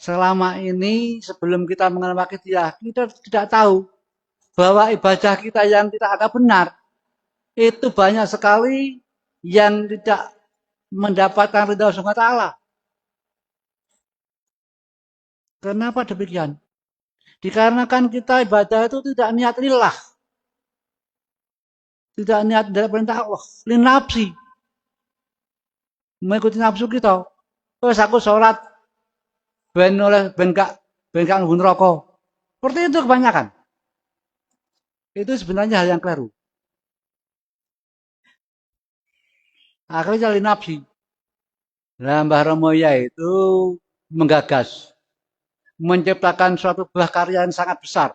Selama ini sebelum kita mengenal akidiyah, kita tidak tahu bahwa ibadah kita yang kita anggap benar itu banyak sekali yang tidak mendapatkan ridha Allah Subhanahu wa taala. Kenapa demikian? Dikarenakan kita ibadah itu tidak niat lillah, tidak niat dari perintah Allah, linapsi, mengikuti nafsu kita. Terus aku sholat ben oleh ben gak ngebun rokok. Seperti itu kebanyakan. Itu sebenarnya hal yang keliru. Akhirnya jadi nafsi. Nah, Mbah Romoya itu menggagas, menciptakan suatu buah karya yang sangat besar,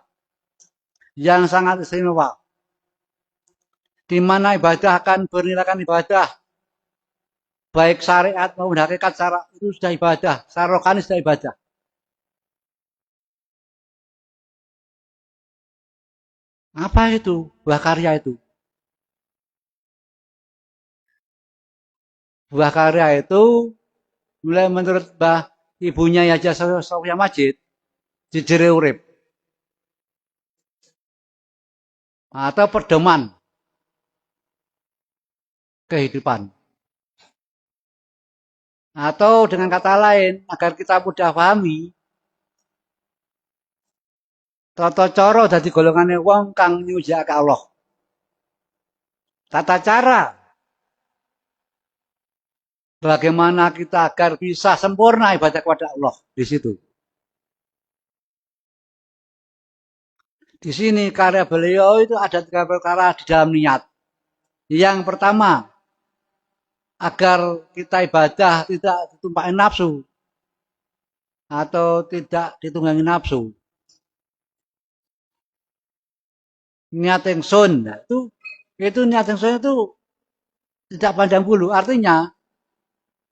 yang sangat istimewa, di mana ibadah akan bernilaikan ibadah, baik syariat maupun hakikat secara itu sudah ibadah, secara rohani sudah ibadah. Apa itu buah karya itu? Buah karya itu mulai menurut Mbah ibunya Yaja Sofia Majid, jejere urip atau pedoman kehidupan. Atau dengan kata lain, agar kita mudah pahami, tata cara dadi golongane wong kang nyujake Allah. Tata cara bagaimana kita agar bisa sempurna ibadah kepada Allah di situ. Di sini karya beliau itu ada 3 perkara di dalam niat. Yang pertama, agar kita ibadah tidak ditumpaki nafsu atau tidak ditunggangi nafsu. Niat yang sun, itu niat yang sun itu tidak pandang bulu. Artinya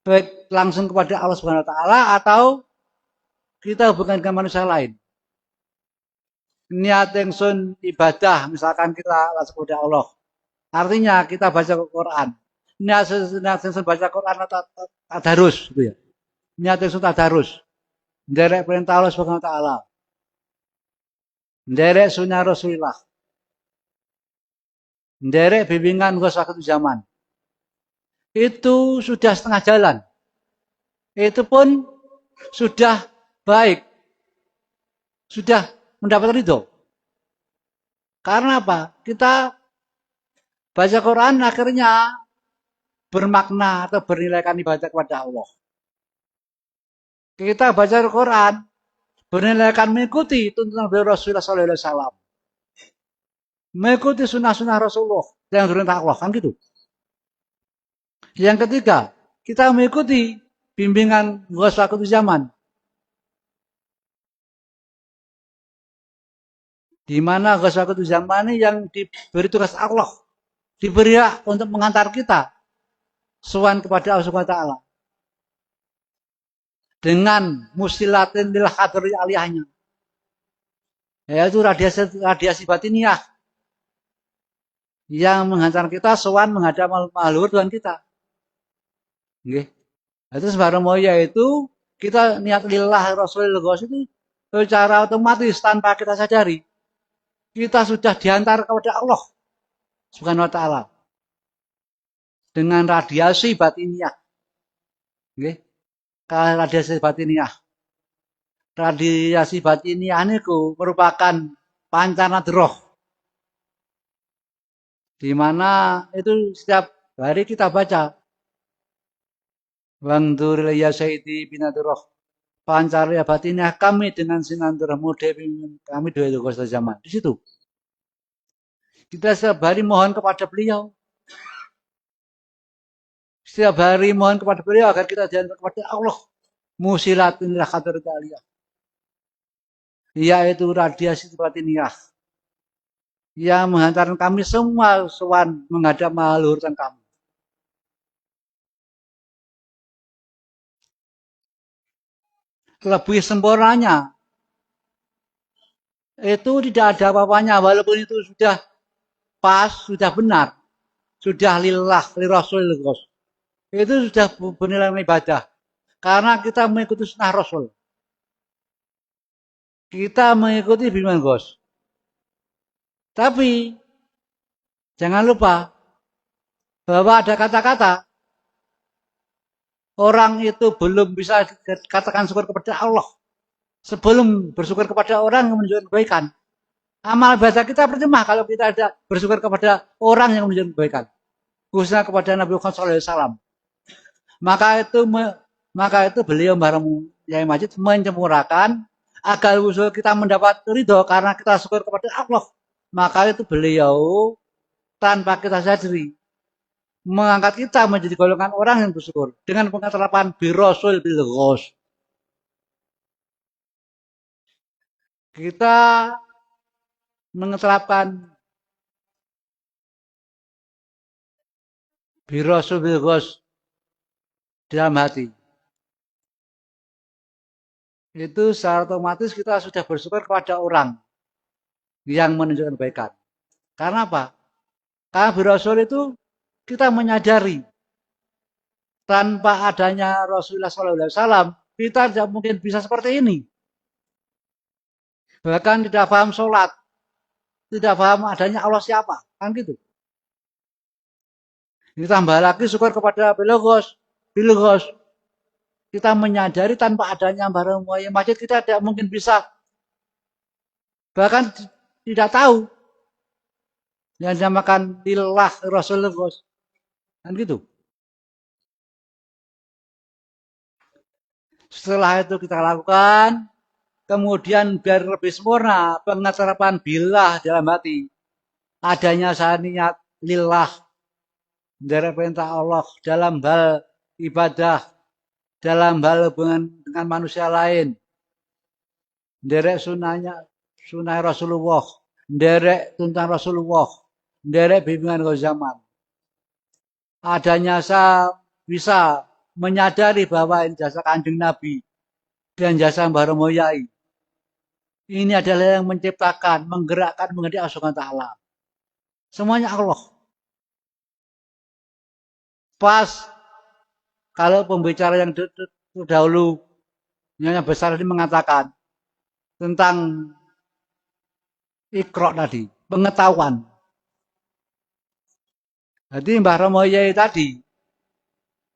baik langsung kepada Allah Subhanahu wa taala atau kita hubungan dengan manusia lain. Niat yang sun ibadah, misalkan kita langsung kepada Allah. Artinya kita baca Quran. Niat yang sun baca Quran atau tadarus gitu ya. Niat yang sun tadarus. Nderek perintah Allah Subhanahu wa taala. Nderek sunnah Rasulullah. Nderek bimbingan waktu zaman. Itu sudah setengah jalan. Itu pun sudah baik. Sudah mendapat ridho. Karena apa? Kita baca Quran akhirnya bermakna atau bernilaikan ibadah kepada Allah. Kita baca Quran bernilaikan mengikuti tuntunan Rasulullah SAW. Mengikuti sunnah-sunnah Rasulullah yang diperintah Allah, kan gitu. Yang ketiga, kita mengikuti bimbingan waktu zaman. Di mana waktu zaman ini yang diberi tugas Allah, diberi hak untuk mengantar kita sowan kepada Allah Subhanahu wa taala. Dengan musilatin lil hadri aliyahnya. Yaitu radiasi batiniah yang menghantar kita sowan menghadap makhluk Tuhan kita. Nggih. Itu sebarang yaitu kita niat lillah Rasulullah itu secara otomatis tanpa kita sadari. Kita sudah diantar kepada Allah Subhanahu wa taala. Dengan radiasi batiniah. Nggih. Radiasi batiniah. Radiasi batiniah niku merupakan pancarna roh. Di mana itu setiap hari kita baca Bang Duril ya Sayyidi binaturah pancarya batinnya kami dengan sinanturah muda kami dua itu kosta zaman. Di situ kita setiap hari mohon kepada beliau. Setiap hari mohon kepada beliau agar kita diantar kepada Allah. Musilatin ila hadrat aliyah. Yaitu radiasi batiniyah yang menghantarkan kami semua sowan menghadap mahaluhuran kami. Lebih sempurnanya itu tidak ada apa-apanya walaupun itu sudah pas, sudah benar, sudah lillah, lirasulillah. Itu sudah bernilai ibadah karena kita mengikuti sunnah Rasul. kita mengikuti bimbingan Gus. Tapi jangan lupa bahwa ada kata-kata orang itu belum bisa katakan syukur kepada Allah sebelum bersyukur kepada orang yang menunjukkan kebaikan. Amal bahasa kita percuma kalau kita ada bersyukur kepada orang yang menunjukkan kebaikan, khususnya kepada Nabi Muhammad SAW. Maka itu beliau bareng Yai Majid menyempurnakan agar usul kita mendapat ridho karena kita syukur kepada Allah. Maka itu beliau tanpa kita sadari mengangkat kita menjadi golongan orang yang bersyukur dengan pengetelapan birosul bil ghos. Kita mengetelapan birosul bil ghos dalam hati. Itu secara otomatis kita sudah bersyukur kepada orang yang menunjukkan kebaikan. Karena apa? Karena birasul itu kita menyadari tanpa adanya Rasulullah SAW kita tidak mungkin bisa seperti ini. Bahkan tidak paham sholat, tidak paham adanya Allah siapa, kan gitu. Ditambah lagi syukur kepada bilogos. Kita menyadari tanpa adanya barang masjid kita tidak mungkin bisa, bahkan tidak tahu yang dinamakan lillah Rasulullah, kan gitu. Setelah itu kita lakukan, kemudian biar lebih sempurna pengeterapan billah dalam hati, adanya niat lillah dari perintah Allah dalam hal ibadah, dalam hal hubungan dengan manusia lain, derek sunah Rasulullah, derek tuntunan Rasulullah, derek bimbingan zaman. Adanya saya bisa menyadari bahwa ini jasa Kanjeng Nabi dan jasa Mbah Romo Yai. Ini adalah yang menciptakan, menggerakkan, mengenai Allah Ta'ala. Semuanya Allah. Pas kalau pembicara yang terdahulu Nyonya Besar ini mengatakan tentang ikro tadi, pengetahuan. Jadi Mbah Romo Yai tadi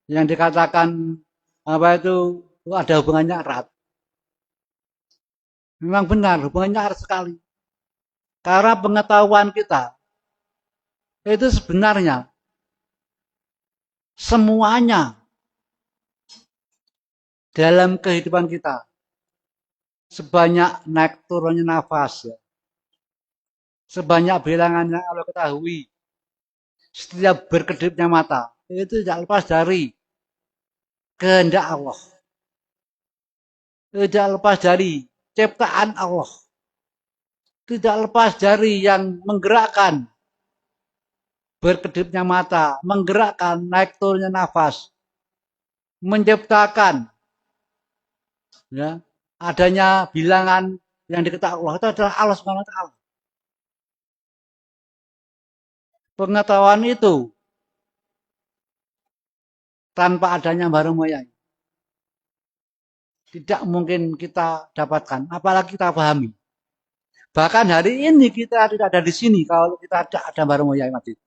yang dikatakan apa itu ada hubungannya erat. Memang benar hubungannya erat sekali. Karena pengetahuan kita itu sebenarnya semuanya dalam kehidupan kita sebanyak naik turunnya nafas, ya. Sebanyak bilangan yang Allah ketahui, setiap berkedipnya mata itu tidak lepas dari kehendak Allah, tidak lepas dari ciptaan Allah, tidak lepas dari yang menggerakkan berkedipnya mata, menggerakkan naik turunnya nafas, menciptakan, ya, adanya bilangan yang diketahui Allah itu adalah Allah Subhanahu wa taala. Pengetahuan itu tanpa adanya Mbah Romo Yai tidak mungkin kita dapatkan, apalagi kita pahami. Bahkan hari ini kita tidak ada di sini kalau kita tidak ada Mbah Romo Yai Majid.